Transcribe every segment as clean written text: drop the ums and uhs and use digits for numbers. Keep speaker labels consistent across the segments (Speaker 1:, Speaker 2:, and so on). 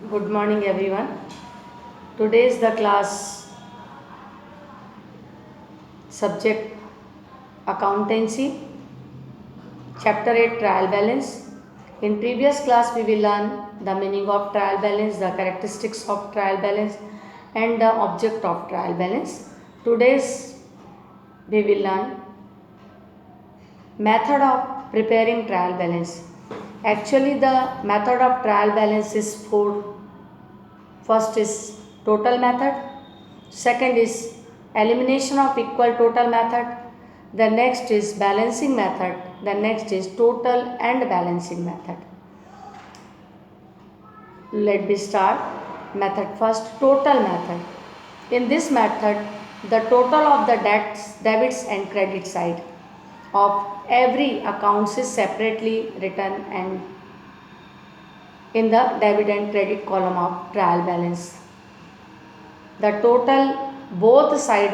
Speaker 1: Good morning, everyone. Today is the class subject accountancy, chapter 8 trial balance. In previous class, we will learn the meaning of trial balance, the characteristics of trial balance, and the object of trial balance. Today's we will learn method of preparing trial balance. Actually, the method of trial balance is four. First is total method, second is elimination of equal total method, the next is balancing method, the next is total and balancing method. Let me start method first, total method. In this method, the total of the debits and credit side of every account is separately written and in the debit and credit column of trial balance. The total both side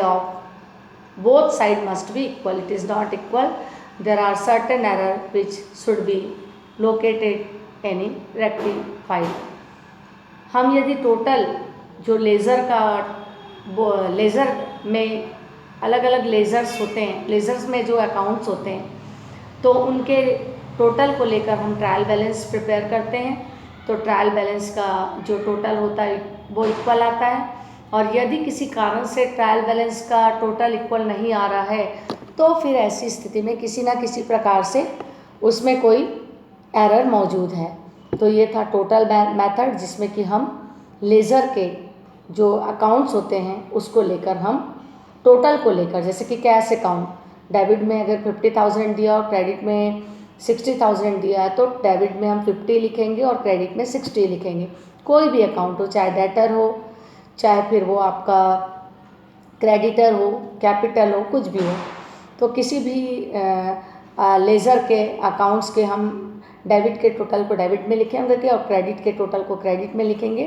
Speaker 1: must be equal. It is not equal. There are certain error which should be located and rectified. हम यदि total जो laser में अलग अलग lasers होते हैं, lasers में जो अकाउंट्स होते हैं, तो उनके टोटल को लेकर हम ट्रायल बैलेंस प्रिपेयर करते हैं. तो ट्रायल बैलेंस का जो टोटल होता है वो इक्वल आता है. और यदि किसी कारण से ट्रायल बैलेंस का टोटल इक्वल नहीं आ रहा है तो फिर ऐसी स्थिति में किसी ना किसी प्रकार से उसमें कोई एरर मौजूद है. तो ये था टोटल मेथड, जिसमें कि हम लेज़र के जो अकाउंट्स होते हैं उसको लेकर हम टोटल को लेकर, जैसे कि कैश अकाउंट, डेबिट में अगर 50,000 दिया और क्रेडिट में 60,000 दिया है तो डेबिट में हम 50 लिखेंगे और क्रेडिट में 60 लिखेंगे. कोई भी अकाउंट हो, चाहे डेटर हो, चाहे फिर वो आपका क्रेडिटर हो, कैपिटल हो, कुछ भी हो, तो किसी भी लेज़र के अकाउंट्स के हम डेबिट के टोटल को डेबिट में लिखेंगे और क्रेडिट के टोटल को क्रेडिट में लिखेंगे.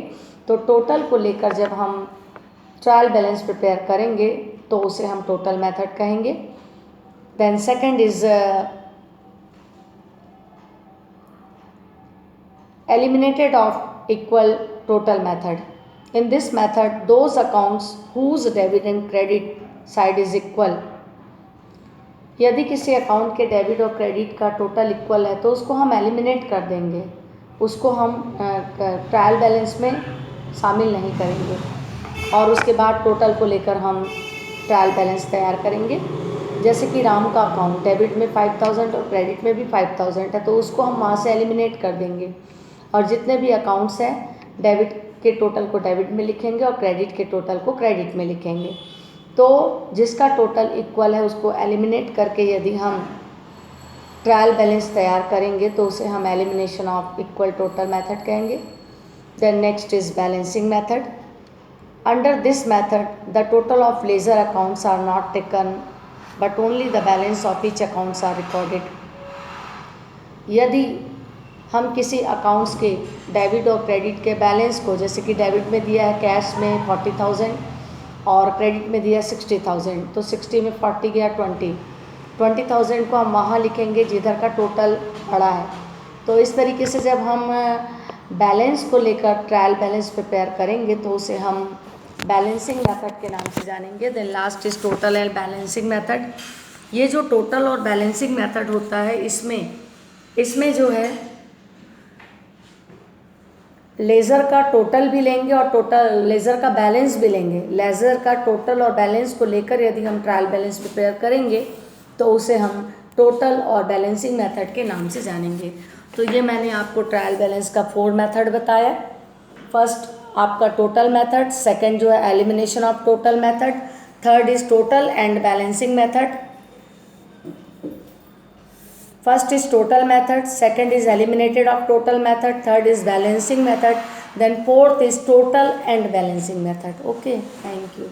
Speaker 1: तो टोटल को लेकर जब हम ट्रायल बैलेंस प्रिपेयर करेंगे तो उसे हम टोटल मेथड कहेंगे. Then second is eliminated of equal total method. In this method, those accounts whose debit and credit side is equal, यदि किसी अकाउंट के डेबिट और क्रेडिट का टोटल इक्वल है तो उसको हम एलिमिनेट कर देंगे, उसको हम ट्रायल बैलेंस में शामिल नहीं करेंगे और उसके बाद टोटल को लेकर हम ट्रायल बैलेंस तैयार करेंगे. जैसे कि राम का अकाउंट डेबिट में 5,000 और क्रेडिट में भी 5,000 है तो उसको हम वहाँ से एलिमिनेट कर देंगे और जितने भी अकाउंट्स हैं डेबिट के टोटल को डेबिट में लिखेंगे और क्रेडिट के टोटल को क्रेडिट में लिखेंगे. तो जिसका टोटल इक्वल है उसको एलिमिनेट करके यदि हम ट्रायल बैलेंस तैयार करेंगे तो उसे हम elimination of equal total method कहेंगे. Then next is balancing method. Under this method the total of ledger accounts are not taken but only the balance of each accounts are recorded. यदि हम किसी accounts के debit और credit के balance को, जैसे कि डेबिट में दिया है कैश में 40,000 और क्रेडिट में दिया 60,000, तो 60 में 40 गया 20,000 को हम वहाँ लिखेंगे जिधर का टोटल बड़ा है. तो इस तरीके से जब हम बैलेंस को लेकर ट्रायल बैलेंस प्रिपेयर करेंगे तो उसे हम बैलेंसिंग मेथड के नाम से जानेंगे. Then last is total and balancing method. ये जो टोटल और बैलेंसिंग मेथड होता है इसमें जो है लेज़र का टोटल भी लेंगे और टोटल लेज़र का बैलेंस भी लेंगे. लेज़र का टोटल और बैलेंस को लेकर यदि हम ट्रायल बैलेंस प्रिपेयर करेंगे तो उसे हम टोटल और बैलेंसिंग मेथड के नाम से जानेंगे. तो ये मैंने आपको ट्रायल बैलेंस का 4 मेथड बताया. फर्स्ट आपका टोटल मेथड, सेकंड जो है elimination of total method, third is total and balancing method. First is total method, second is eliminated of total method, third is balancing method, then fourth is total and balancing method. Okay, thank you.